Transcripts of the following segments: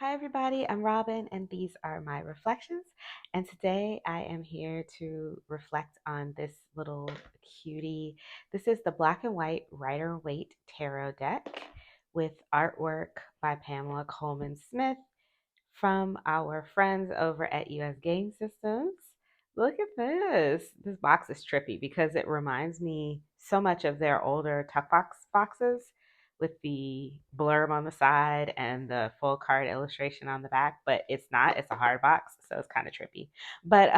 Hi, everybody. I'm Robin, and these are my reflections. And today I am here to reflect on this little cutie. This is the Black and White Rider-Waite Tarot deck with artwork by Pamela Coleman Smith from our friends over at US Game Systems. Look at this. This box is trippy because it reminds me so much of their older tuck boxes with the blurb on the side and the full card illustration on the back, but it's not. It's a hard box, so it's kind of trippy. But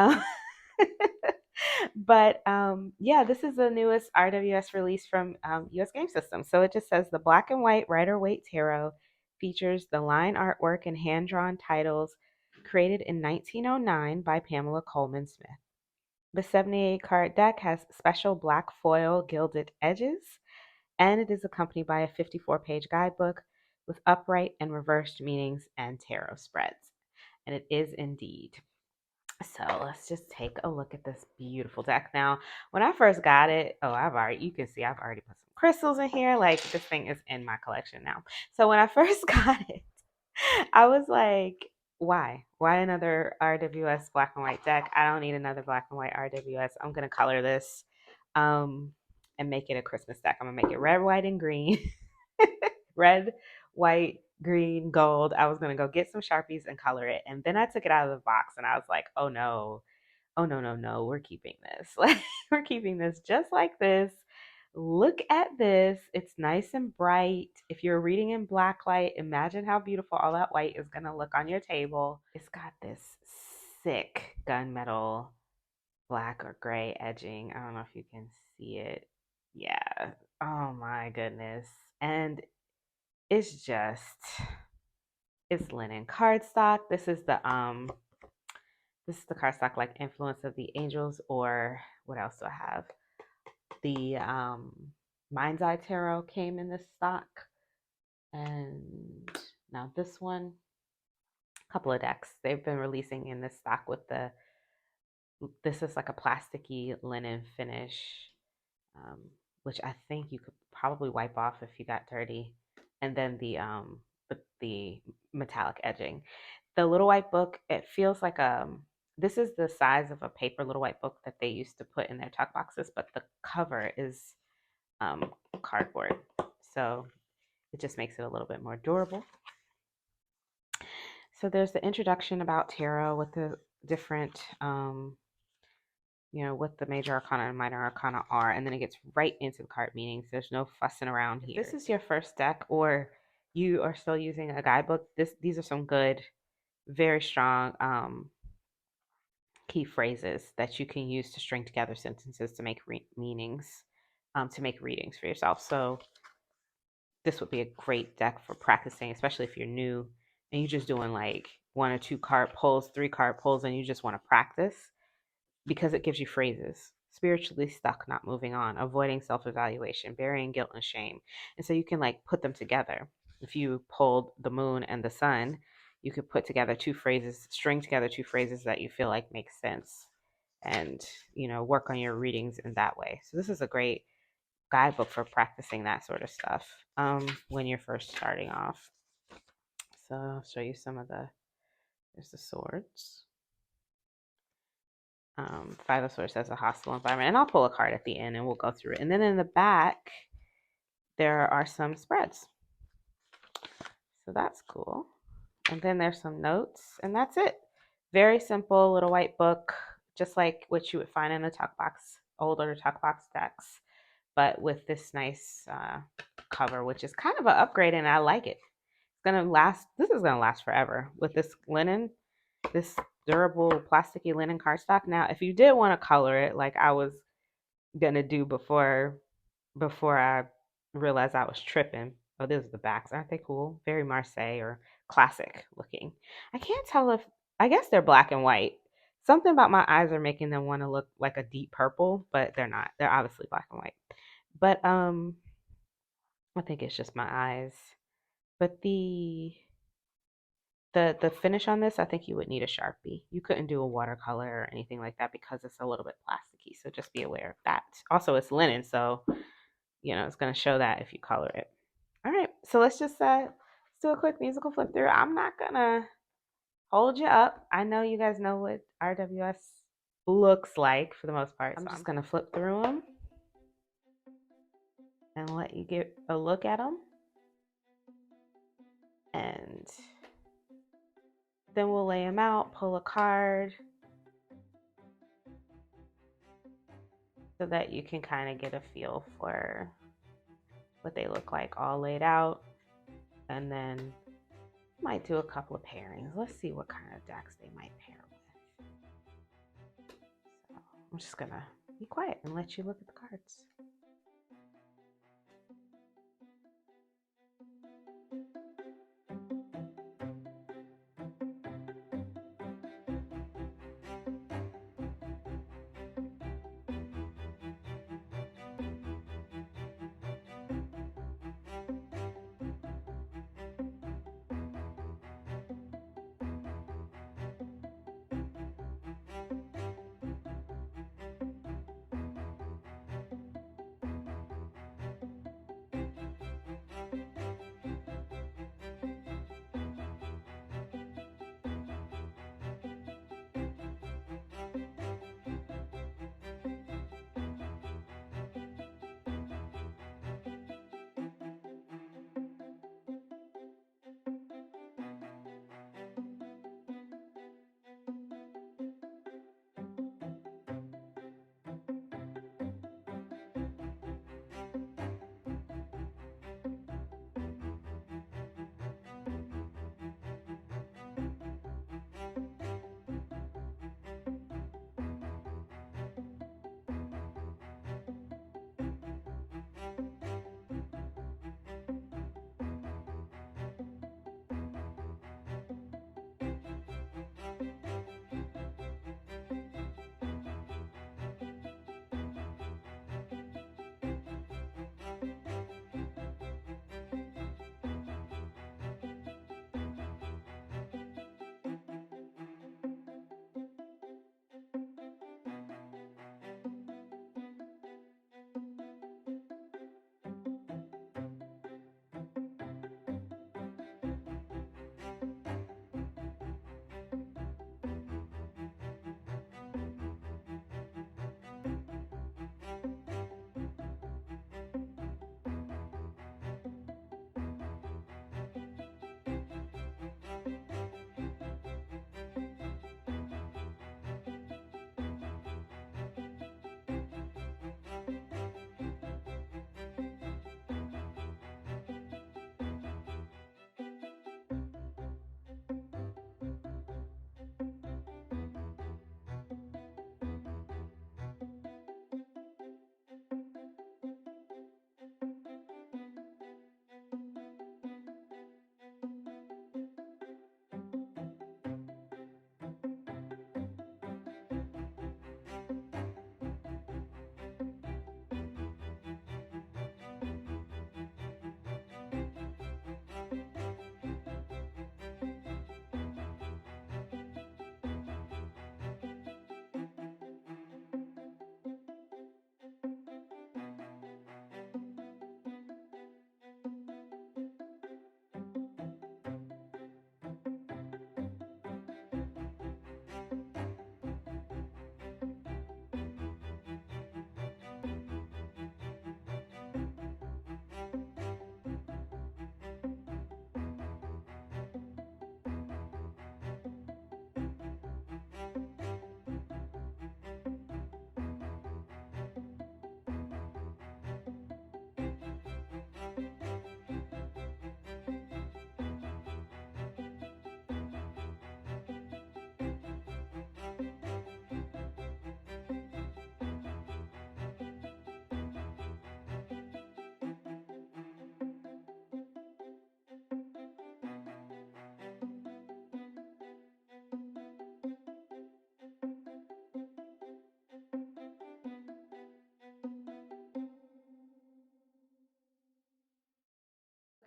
yeah, this is the newest RWS release from US Game Systems. So it just says the Black and White Rider-Waite Tarot features the line artwork and hand-drawn titles created in 1909 by Pamela Coleman Smith. The 78 card deck has special black foil gilded edges, and it is accompanied by a 54-page guidebook with upright and reversed meanings and tarot spreads. And it is indeed. So let's just take a look at this beautiful deck. Now, when I first got it, you can see I've already put some crystals in here. Like, this thing is in my collection now. So when I first got it, I was like, why? Why another RWS black and white deck? I don't need another black and white RWS. I'm going to color this and make it a Christmas deck. I'm going to make it red, white, and green. Red, white, green, gold. I was going to go get some Sharpies and color it. And then I took it out of the box and I was like, oh no. Oh no, no, no. We're keeping this. Like, we're keeping this just like this. Look at this. It's nice and bright. If you're reading in black light, imagine how beautiful all that white is going to look on your table. It's got this sick gunmetal black or gray edging. I don't know if you can see it. Yeah. Oh my goodness. And it's just, it's linen cardstock. This is the cardstock like Influence of the Angels, or what else do I have? The Mind's Eye Tarot came in this stock. And now this one, a couple of decks. They've been releasing in this stock with this is like a plasticky linen finish, um, which I think you could probably wipe off if you got dirty. And then the metallic edging. The little white book, it feels like this is the size of a paper little white book that they used to put in their tuck boxes, but the cover is cardboard. So it just makes it a little bit more durable. So there's the introduction about tarot with the different, what the major arcana and minor arcana are, and then it gets right into the card meanings. There's no fussing around here. If this is your first deck, or you are still using a guidebook, these are some good, very strong key phrases that you can use to string together sentences to make meanings, to make readings for yourself. So this would be a great deck for practicing, especially if you're new and you're just doing like 1 or 2 card pulls, 3 card pulls, and you just want to practice, because it gives you phrases. Spiritually stuck, not moving on, avoiding self-evaluation, burying guilt and shame. And so you can like put them together. If you pulled the moon and the sun, you could put together 2 phrases, string together 2 phrases that you feel like make sense, and work on your readings in that way. So this is a great guidebook for practicing that sort of stuff when you're first starting off. So I'll show you there's the swords. 5 of Swords says a hostile environment. And I'll pull a card at the end and we'll go through it. And then in the back, there are some spreads. So that's cool. And then there's some notes, and that's it. Very simple little white book, just like what you would find in a tuck box, older tuck box decks, but with this nice cover, which is kind of an upgrade, and I like it. It's gonna last. This is gonna last forever with this linen, this durable plasticky linen cardstock. Now, if you did want to color it, like I was gonna do before I realized I was tripping. Oh, these are the backs. Aren't they cool? Very Marseille or classic looking. I can't tell if, I guess they're black and white. Something about my eyes are making them want to look like a deep purple, but they're not. They're obviously black and white. But I think it's just my eyes. But the finish on this, I think you would need a Sharpie. You couldn't do a watercolor or anything like that because it's a little bit plasticky. So just be aware of that. Also, it's linen, so it's going to show that if you color it. All right, so let's just Let's do a quick musical flip through. I'm not gonna hold you up. I know you guys know what RWS looks like for the most part. So I'm just gonna flip through them and let you get a look at them. And then we'll lay them out, pull a card so that you can kind of get a feel for what they look like all laid out. And then might do a couple of pairings. Let's see what kind of decks they might pair with. So I'm just gonna be quiet and let you look at the cards.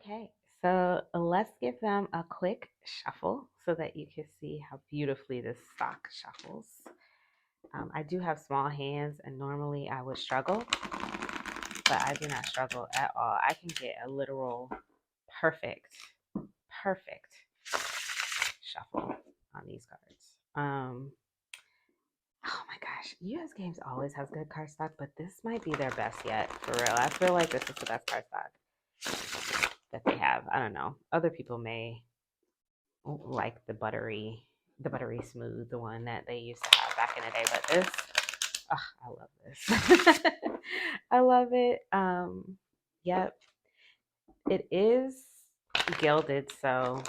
Okay, so let's give them a quick shuffle so that you can see how beautifully this stock shuffles. I do have small hands and normally I would struggle, but I do not struggle at all. I can get a literal perfect perfect shuffle on these cards. Oh my gosh, US Games always has good card stock, but this might be their best yet, for real. I feel like this is the best card stock that they have. I don't know. Other people may like the buttery smooth, the one that they used to have back in the day, but this, oh, I love this. I love it. Yep, it is gilded, so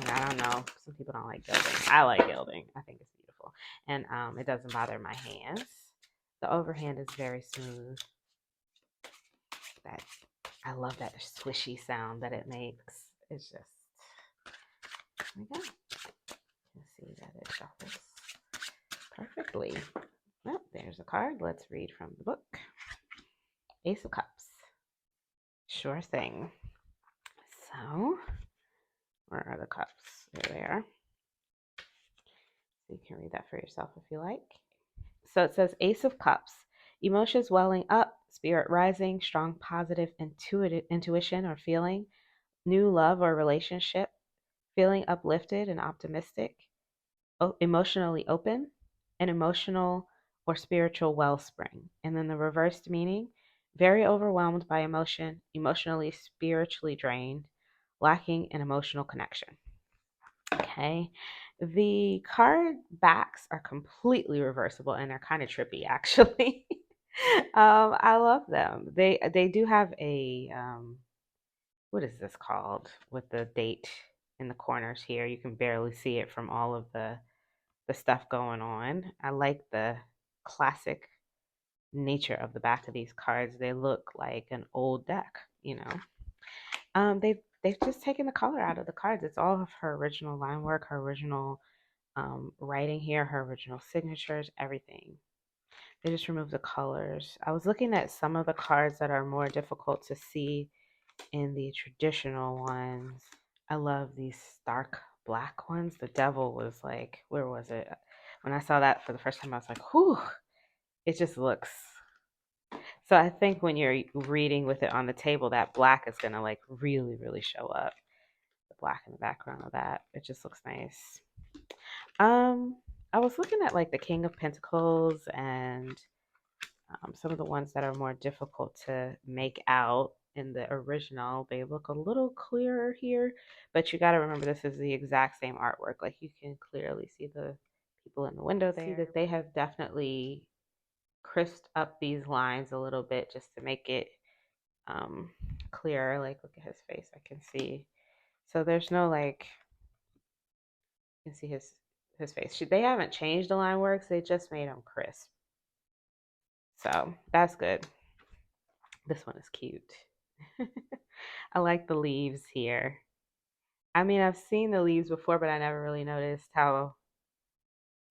I don't know. Some people don't like gilding. I like gilding. I think it's beautiful, and it doesn't bother my hands. The overhand is very smooth. That I love that swishy sound that it makes. It's just, there we go. You can see that it shuffles perfectly. Well, there's a card. Let's read from the book. Ace of Cups. Sure thing. So, where are the cups? There they are. So you can read that for yourself if you like. So it says Ace of Cups. Emotions welling up, spirit rising, strong positive intuition or feeling, new love or relationship, feeling uplifted and optimistic, emotionally open, an emotional or spiritual wellspring. And then the reversed meaning, very overwhelmed by emotion, emotionally, spiritually drained, lacking an emotional connection. Okay. The card backs are completely reversible and they're kind of trippy actually. I love them. They do have a what is this called with the date in the corners here. You can barely see it from all of the stuff going on. I like the classic nature of the back of these cards. They look like an old deck, you know. They've just taken the color out of the cards. It's all of her original line work, her original writing here, her original signatures, everything. They just removed the colors. I was looking at some of the cards that are more difficult to see in the traditional ones. I love these stark black ones. The devil was like, where was it? When I saw that for the first time, I was like, whew, it just looks. So I think when you're reading with it on the table, that black is going to like really, really show up. The black in the background of that. It just looks nice. I was looking at like the King of Pentacles and some of the ones that are more difficult to make out in the original. They look a little clearer here, but you got to remember this is the exact same artwork. Like you can clearly see the people in the window there. See that they have definitely crisped up these lines a little bit just to make it clearer. Like look at his face. I can see. So there's no like, you can see his face. They haven't changed the line works. They just made them crisp. So that's good. This one is cute. I like the leaves here. I mean, I've seen the leaves before, but I never really noticed how,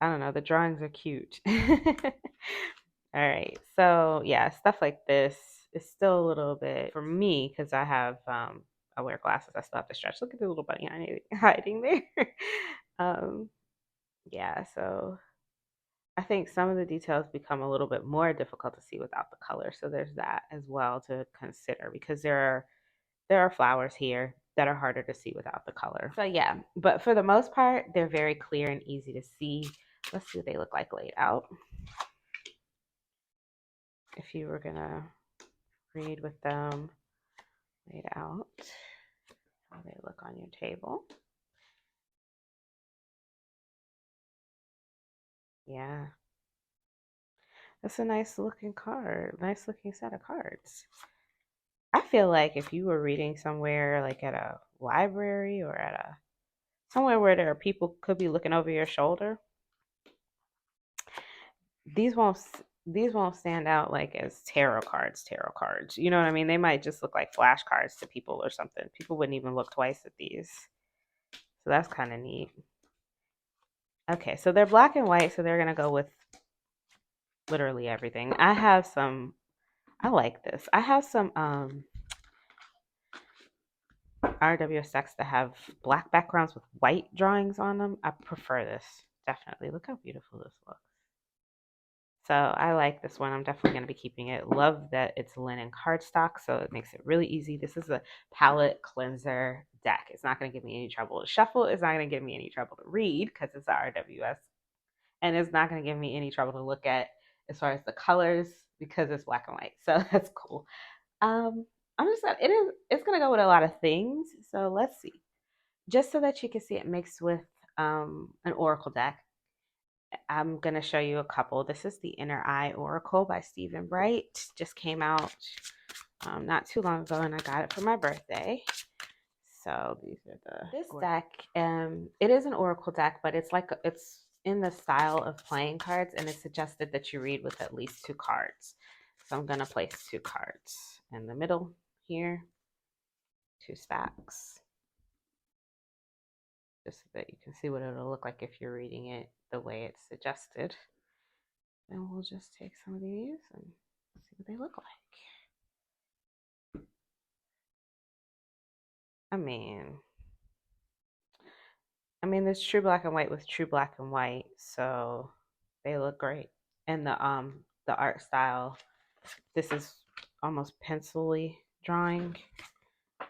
I don't know, the drawings are cute. All right. So, yeah, stuff like this is still a little bit for me because I wear glasses. I still have to stretch. Look at the little bunny hiding there. Yeah, so I think some of the details become a little bit more difficult to see without the color. So there's that as well to consider because there are flowers here that are harder to see without the color. So yeah, but for the most part, they're very clear and easy to see. Let's see what they look like laid out. If you were gonna read with them laid out, how they look on your table. Yeah. That's a nice looking card, nice looking set of cards. I feel like if you were reading somewhere like at a library or at a somewhere where there are people could be looking over your shoulder, these won't these won't stand out like as tarot cards. You know what I mean? They might just look like flashcards to people or something. People wouldn't even look twice at these. So that's kind of neat. Okay, so they're black and white, so they're going to go with literally everything. I like this. I have some RWS decks that have black backgrounds with white drawings on them. I prefer this, definitely. Look how beautiful this looks. So I like this one. I'm definitely going to be keeping it. Love that it's linen cardstock, so it makes it really easy. This is a palette cleanser deck. It's not going to give me any trouble to shuffle. It's not going to give me any trouble to read because it's the RWS. And it's not going to give me any trouble to look at as far as the colors because it's black and white. So that's cool. I'm just it's gonna go with a lot of things. So let's see. Just so that you can see it mixed with an oracle deck, I'm gonna show you a couple. This is the Inner Eye Oracle by Stephen Bright. Just came out not too long ago, and I got it for my birthday. So these are this deck. It is an oracle deck, but it's in the style of playing cards, and it's suggested that you read with at least 2 cards. So I'm gonna place 2 cards in the middle here, 2 stacks, just so that you can see what it'll look like if you're reading it the way it's suggested. And we'll just take some of these and see what they look like. I mean, there's true black and white with true black and white, so they look great. And the art style, this is almost pencil-y drawing,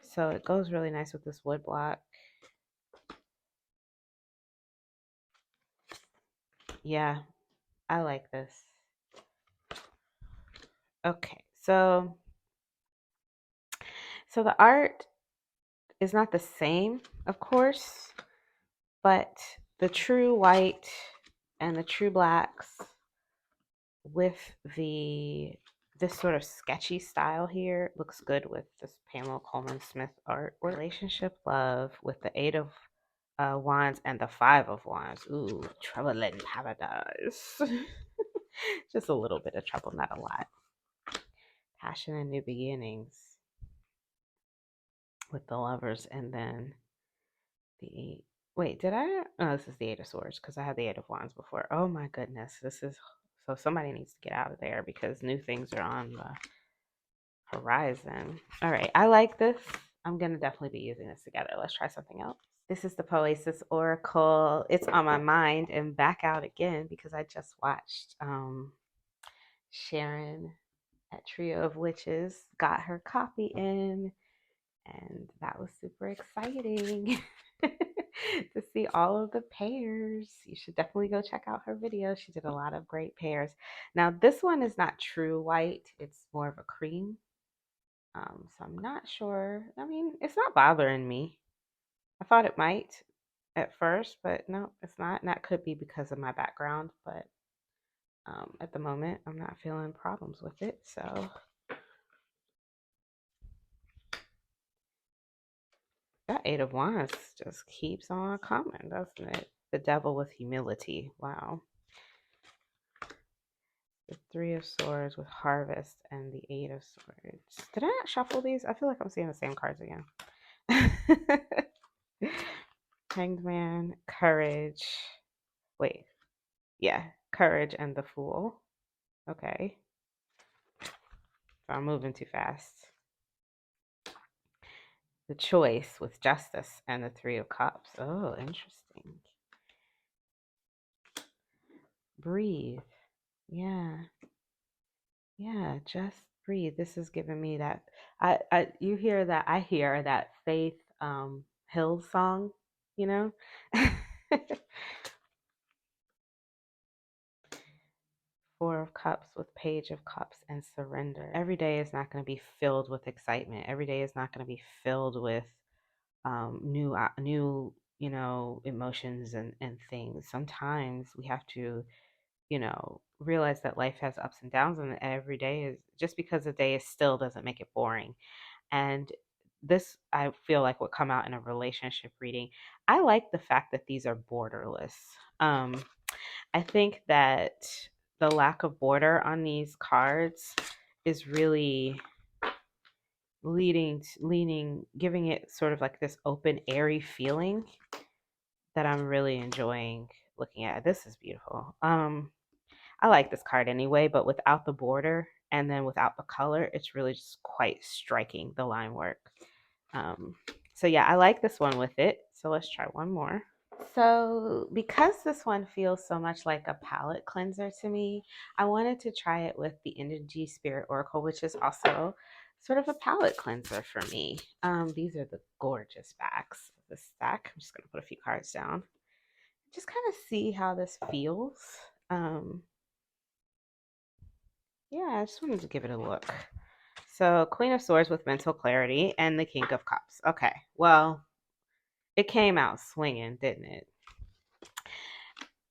so it goes really nice with this wood block. Yeah, I like this. Okay, so the art is not the same, of course, but the true white and the true blacks with this sort of sketchy style here looks good with this Pamela Coleman Smith art. Relationship love with the 8 of Wands and the 5 of Wands. Ooh, trouble in paradise. Just a little bit of trouble, not a lot. Passion and new beginnings with the Lovers, and then the 8. Wait, did I? Oh, this is the 8 of Swords because I had the 8 of Wands before. Oh my goodness, this is so somebody needs to get out of there because new things are on the horizon. All right, I like this. I'm gonna definitely be using this together. Let's try something else. This is the Poesis Oracle. It's on my mind and back out again because I just watched Sharon at Trio of Witches got her copy in, and that was super exciting to see all of the pairs. You should definitely go check out her video. She did a lot of great pairs. Now this one is not true white, it's more of a cream. So I'm not sure. I mean, it's not bothering me. I thought it might at first, but no, it's not. And that could be because of my background, but at the moment I'm not feeling problems with it. So that 8 of Wands just keeps on coming, doesn't it? The Devil with humility. Wow. The 3 of Swords with Harvest and the 8 of Swords. Did I not shuffle these? I feel like I'm seeing the same cards again. Hanged Man, Courage. Wait. Yeah, Courage and the Fool. Okay. So I'm moving too fast. The Choice with Justice and the 3 of Cups. Oh, interesting. Breathe. Yeah. Yeah, just breathe. This is giving me that you hear that I hear that Faith Hill song, you know? Four of Cups with Page of Cups and Surrender. Every day is not going to be filled with excitement. Every day is not going to be filled with new emotions and things. Sometimes we have to realize that life has ups and downs, and every day is just because the day is still doesn't make it boring. And this, I feel like, would come out in a relationship reading. I like the fact that these are borderless. I think that the lack of border on these cards is really giving it sort of like this open, airy feeling that I'm really enjoying looking at. This is beautiful. I like this card anyway, but without the border and then without the color, it's really just quite striking, the line work. So yeah, I like this one with it. So let's try one more. So because this one feels so much like a palette cleanser to me, I wanted to try it with the Energy Spirit Oracle, which is also sort of a palette cleanser for me. These are the gorgeous backs of this stack. I'm just going to put a few cards down. Just kind of see how this feels. Um, yeah, I just wanted to give it a look. So, Queen of Swords with mental clarity and the King of Cups. Okay, well, it came out swinging, didn't it?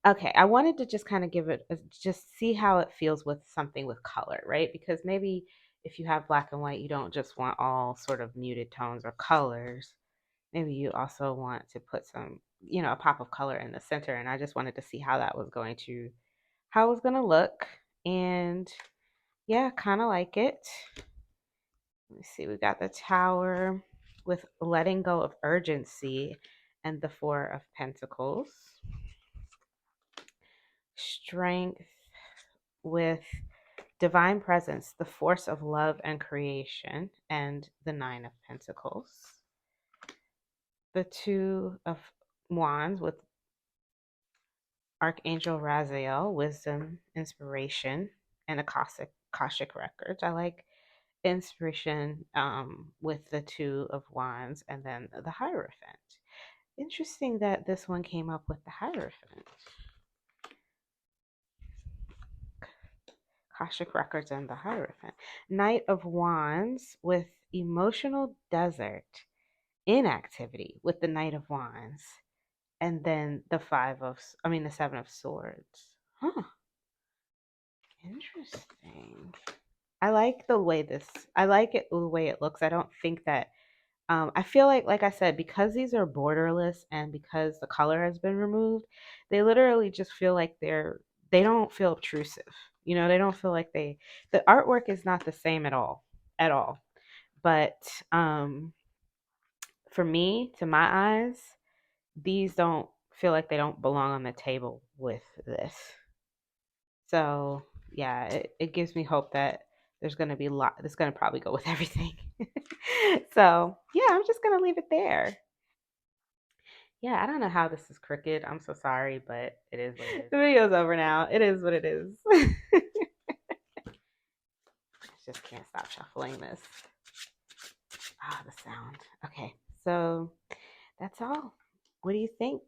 Okay, I wanted to just kind of give it just see how it feels with something with color, right? Because maybe if you have black and white, you don't just want all sort of muted tones or colors. Maybe you also want to put some, a pop of color in the center. And I just wanted to see how that was how it was going to look. And yeah, kind of like it. Let me see, we got the Tower with letting go of urgency and the Four of Pentacles. Strength with divine presence, the force of love and creation, and the Nine of Pentacles. The Two of Wands with Archangel Raziel, wisdom, inspiration, and Akashic records. I like inspiration with the Two of Wands and then the Hierophant. Interesting that this one came up with the Hierophant. Akashic records and the Hierophant. Knight of Wands with emotional desert, inactivity with the Knight of Wands, and then the Seven of Swords. Huh. Interesting. I like I like it the way it looks. I don't think that I feel like I said, because these are borderless and because the color has been removed, they literally just feel like they don't feel obtrusive. They don't feel like the artwork is not the same at all. But for me, to my eyes, these don't feel like they don't belong on the table with this. So yeah, it gives me hope that there's going to be a lot that's going to probably go with everything. So yeah, I'm just going to leave it there. Yeah, I don't know how this is crooked. I'm so sorry, but it is what it is. The video's over now. It is what it is. I just can't stop shuffling this. Ah, the sound. Okay, so that's all. What do you think?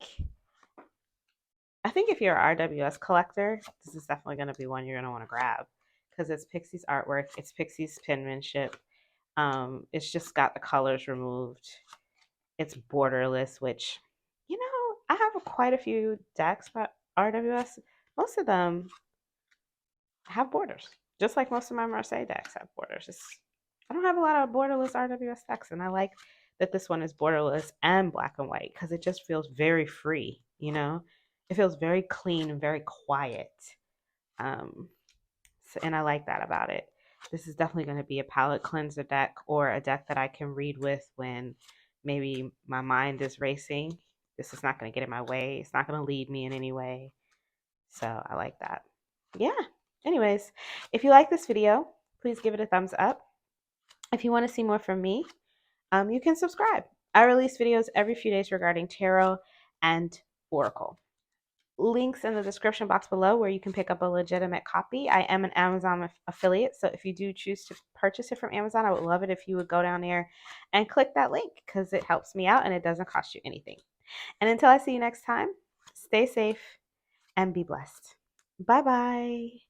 I think if you're an RWS collector, this is definitely going to be one you're going to want to grab because it's Pixie's artwork. It's Pixie's penmanship. It's just got the colors removed. It's borderless, which, I have quite a few decks by RWS. Most of them have borders, just like most of my Marseille decks have borders. I don't have a lot of borderless RWS decks, and I like that this one is borderless and black and white because it just feels very free, It feels very clean and very quiet. And I like that about it. This is definitely going to be a palette cleanser deck or a deck that I can read with when maybe my mind is racing. This is not going to get in my way. It's not going to lead me in any way. So I like that. Yeah. Anyways, if you like this video, please give it a thumbs up. If you want to see more from me, you can subscribe. I release videos every few days regarding tarot and oracle. Links in the description box below where you can pick up a legitimate copy. I am an Amazon affiliate, so if you do choose to purchase it from Amazon, I would love it if you would go down there and click that link because it helps me out and it doesn't cost you anything. And until I see you next time, stay safe and be blessed. Bye-bye.